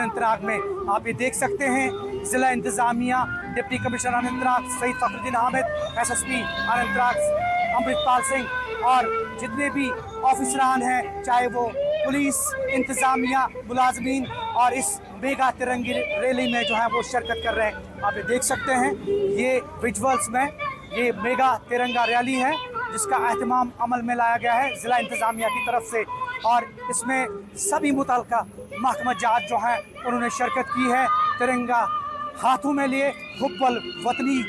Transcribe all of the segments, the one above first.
अनंतनाग में आप ये देख सकते हैं जिला इंतजामिया, deputy commissioner Anantnag Syed Fakhruddin Hamid, SSP Anantnag Amritpal Singh और जितने भी ऑफिसरान हैं, चाहे वो पुलिस, इंतजामिया, मुलाजमीन और इस मेगा तिरंगी रैली में जो है वो शिरकत कर रहे हैं। आप ये देख सकते हैं ये विजुअल्स में ये मेगा तिरंगा रैली है जिसका एहतमाम अमल में लाया गया है जिला इंतजामिया की तरफ से और इसमें सभी मुतल्लिका महकमा जात जो हैं उन्होंने शिरकत की है। तिरंगा हाथों में लिए हुब्बुल वतनी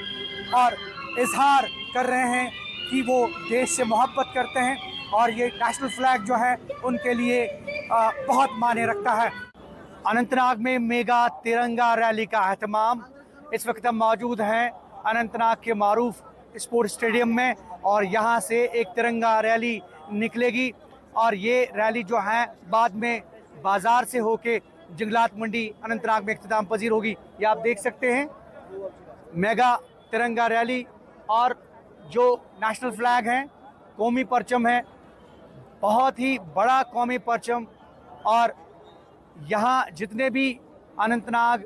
और इजहार कर रहे हैं कि वो देश से मोहब्बत करते हैं और ये नेशनल फ्लैग जो है उनके लिए बहुत मायने रखता है। अनंतनाग में मेगा तिरंगा रैली का एहतमाम इस वक्त हम मौजूद हैं अनंतनाग के मारूफ स्पोर्ट्स स्टेडियम में और यहाँ से एक तिरंगा रैली निकलेगी और ये रैली जो है बाद में बाज़ार से होके जंगलात मंडी अनंतनाग में इख्तिताम पजीर होगी। ये आप देख सकते हैं मेगा तिरंगा रैली और जो नेशनल फ्लैग हैं, कौमी परचम है, बहुत ही बड़ा कौमी परचम और यहाँ जितने भी अनंतनाग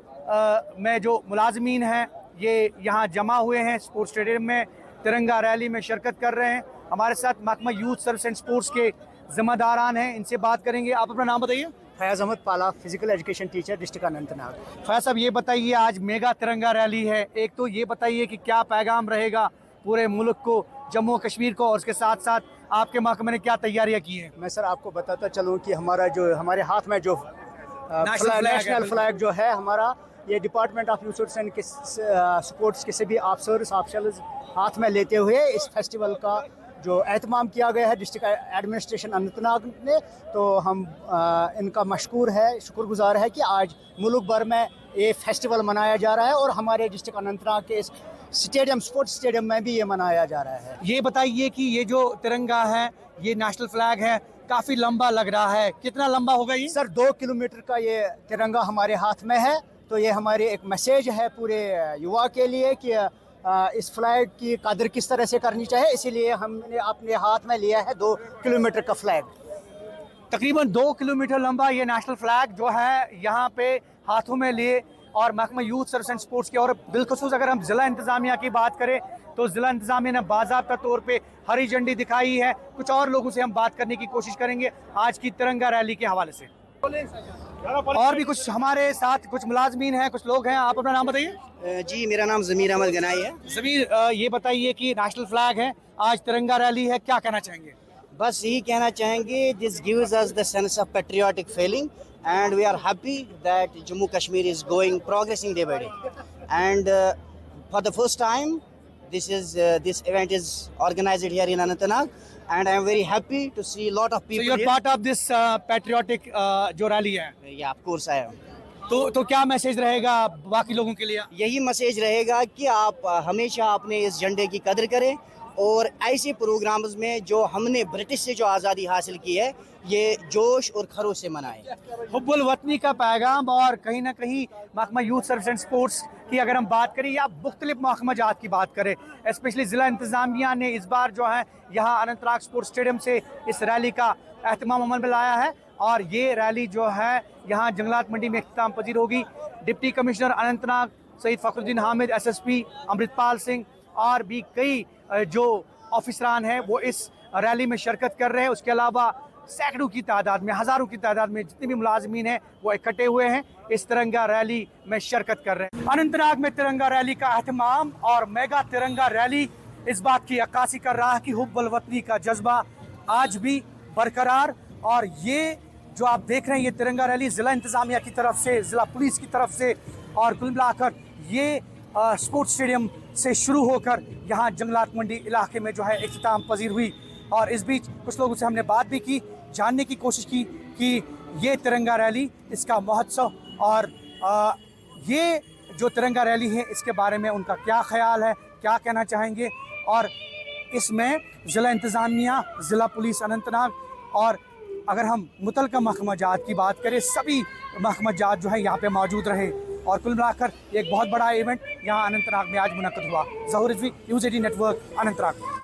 में जो मुलाजमीन हैं ये यहाँ जमा हुए हैं स्पोर्ट्स स्टेडियम में तिरंगा रैली में शिरकत कर रहे हैं। हमारे साथ महकमा यूथ सर्विस एंड स्पोर्ट्स के जिम्मेदारान हैं, इनसे बात करेंगे। आप अपना नाम बताइए। Fayaz Ahmad Pala, physical education teacher, district Anantnag. Fayaz sahab ये बताइए आज मेगा तिरंगा रैली है, एक तो ये बताइए कि क्या पैगाम रहेगा पूरे मुल्क को, जम्मू कश्मीर को और उसके साथ साथ आपके महकमे ने क्या तैयारियाँ की हैं? मैं सर आपको बताता चलूँ कि हमारे हाथ में जो नेशनल फ्लैग जो है हमारा, ये department of youth and sports के सभी ऑफिसर्स हाथ में लेते हुए इस फेस्टिवल का जो एहतमाम किया गया है डिस्ट्रिक्ट एडमिनिस्ट्रेशन अनंतनाग ने, तो हम इनका मशकूर है, शुक्रगुजार है कि आज मुल्क भर में ये फेस्टिवल मनाया जा रहा है और हमारे डिस्ट्रिक्ट अनंतनाग के इस स्टेडियम, स्पोर्ट्स स्टेडियम में भी ये मनाया जा रहा है। ये बताइए कि ये जो तिरंगा है, ये नेशनल फ्लैग है, काफ़ी लंबा लग रहा है, कितना लंबा होगा ये? सर 2 किलोमीटर का ये तिरंगा हमारे हाथ में है, तो ये हमारी एक मैसेज है पूरे युवा के लिए कि इस फ्लैग की कदर किस तरह से करनी चाहिए, इसीलिए हमने अपने हाथ में लिया है 2 किलोमीटर का फ्लैग। तकरीबन 2 किलोमीटर लंबा ये नेशनल फ्लैग जो है यहाँ पे हाथों में लिए और महकमा यूथ सर्विस एंड स्पोर्ट्स के और बिलखसूस अगर हम ज़िला इंतज़ामिया की बात करें तो ज़िला इंतज़ामिया ने बाज़ाब्ता तौर पे हरी झंडी दिखाई है। कुछ और लोगों से हम बात करने की कोशिश करेंगे आज की तिरंगा रैली के हवाले से। और भी कुछ हमारे साथ कुछ मुलाजमीन हैं, कुछ लोग हैं। आप अपना नाम बताइए। जी, मेरा नाम ज़मीर अहमद गनाई है। ज़मीर, ये बताइए कि नेशनल फ्लैग है, आज तिरंगा रैली है, क्या कहना चाहेंगे? बस यही कहना चाहेंगे, this gives us the sense of patriotic feeling and we are happy that Jammu Kashmir is going progressing day by day and for the first time this event is organized here in Anantnag and I am very happy to see a lot of people. So you are part of this patriotic जो rally है? Yeah, of course I am. तो क्या message रहेगा बाकी लोगों के लिए? यही मैसेज रहेगा कि आप हमेशा अपने इस झंडे की कदर करें और ऐसे प्रोग्राम्स में जो हमने ब्रिटिश से जो आज़ादी हासिल की है ये जोश और खरोश से मनाएं। हुब्बुल वतनी का पैगाम और कहीं ना कहीं महकमा यूथ सर्विस एंड स्पोर्ट्स की अगर हम बात करें या मुख्तलिफ महकमा जात की बात करें, स्पेशली ज़िला इंतज़ामिया ने इस बार जो है यहाँ अनंतनाग स्पोर्ट्स स्टेडियम से इस रैली का एहतमाम अमल में लाया है और ये रैली जो है यहाँ जंगलात मंडी में इख्तिताम पजीर होगी। Deputy commissioner Anantnag Syed Fakhruddin Hamid, SSP Amritpal Singh और भी कई जो ऑफिसरान हैं वो इस रैली में शिरकत कर रहे हैं। उसके अलावा सैकड़ों की तादाद में, हज़ारों की तादाद में जितने भी मुलाजमीन हैं वो इकट्ठे हुए हैं, इस तिरंगा रैली में शिरकत कर रहे हैं। अनंतनाग में तिरंगा रैली का एहतमाम और मेगा तिरंगा रैली इस बात की अक्कासी कर रहा है कि हुब्बुल वतनी का जज्बा आज भी बरकरार। और ये जो आप देख रहे हैं ये तिरंगा रैली ज़िला इंतज़ामिया की तरफ से, ज़िला पुलिस की तरफ से और कुल मिलाकर ये स्पोर्ट्स स्टेडियम से शुरू होकर यहाँ जंगलात मंडी इलाके में जो है इख्तिताम पजीर हुई। और इस बीच कुछ लोगों से हमने बात भी की, जानने की कोशिश की कि ये तिरंगा रैली, इसका महोत्सव और ये जो तिरंगा रैली है इसके बारे में उनका क्या ख्याल है, क्या कहना चाहेंगे। और इसमें ज़िला इंतज़ामिया, ज़िला पुलिस अनंतनाग और अगर हम मुतल्लिका महकमा जात की बात करें, सभी महकमा जात जो है यहाँ पे मौजूद रहे और कुल मिलाकर एक बहुत बड़ा इवेंट यहाँ अनंतनाग में आज मुनक्कद हुआ। ज़हूर रिजवी, न्यूज़ 18 नेटवर्क, अनंतनाग।